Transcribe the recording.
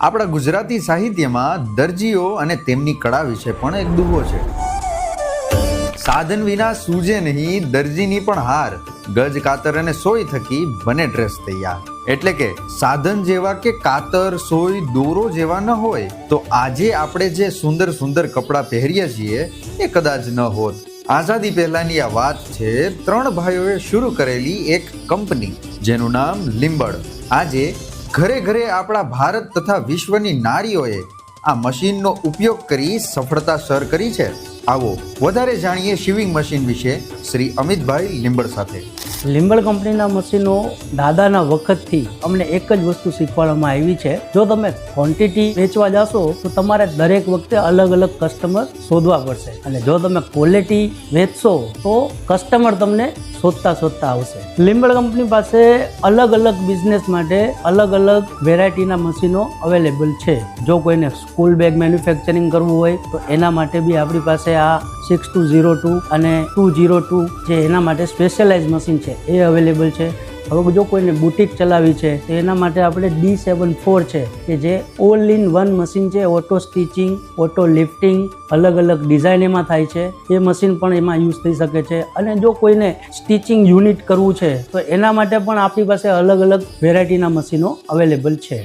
આપણા ગુજરાતી સાહિત્યમાં દરજીઓ અને તેમની કળા વિશે પણ એક દુહો છે. સાધન વિના સૂજે નહીં દરજીની પણ હાર, ગજ કાતર અને સોય થકી બને ડ્રેસ તૈયાર. એટલે કે સાધન જેવા કે કાતર, સોય, દોરો જેવા ન હોય તો આજે આપણે જે સુંદર સુંદર કપડાં પહેરીએ છીએ એ કદાચ ન હોત. આઝાદી પહેલાની આ વાત છે. 3 ભાઈઓએ શરૂ કરેલી એક કંપની જેનું નામ લીંબડ. આજે ઘરે ઘરે આપણા ભારત તથા વિશ્વની નારીઓએ આ મશીનનો ઉપયોગ કરી સફળતા સર કરી છે. આવો વધારે જાણીએ શિવિંગ મશીન વિશે શ્રી અમિતભાઈ લીંબડ સાથે. લીંબડ કંપનીના મશીનો દાદાના વખતથી અમને એક જ વસ્તુ શીખવાડવામાં આવી છે. જો તમે ક્વોન્ટિટી વેચવા જશો તો તમારે દરેક વખતે અલગ અલગ કસ્ટમર શોધવા પડશે, અને જો તમે ક્વોલિટી વેચશો તો કસ્ટમર તમને શોધતા આવશે. લીંબડ કંપની પાસે અલગ અલગ બિઝનેસ માટે અલગ અલગ વેરાયટીના મશીનો અવેલેબલ છે. જો કોઈને સ્કૂલ બેગ મેન્યુફેક્ચરિંગ કરવું હોય તો એના માટે બી આપણી પાસે આ 6202 અને 202 જે એના માટે સ્પેશિયલાઇઝ મશીન છે એ અવેલેબલ છે. હવે જો કોઈને બુટિક ચલાવવી છે તો એના માટે આપણે D74 છે કે જે ઓલ ઇન વન મશીન છે. ઓટો સ્ટિચિંગ, ઓટો લિફ્ટિંગ, અલગ અલગ ડિઝાઇન એમાં થાય છે. એ મશીન પણ એમાં યુઝ થઈ શકે છે. અને જો કોઈને સ્ટિચિંગ યુનિટ કરવું છે તો એના માટે પણ આપણી પાસે અલગ અલગ વેરાયટીના મશીનો અવેલેબલ છે.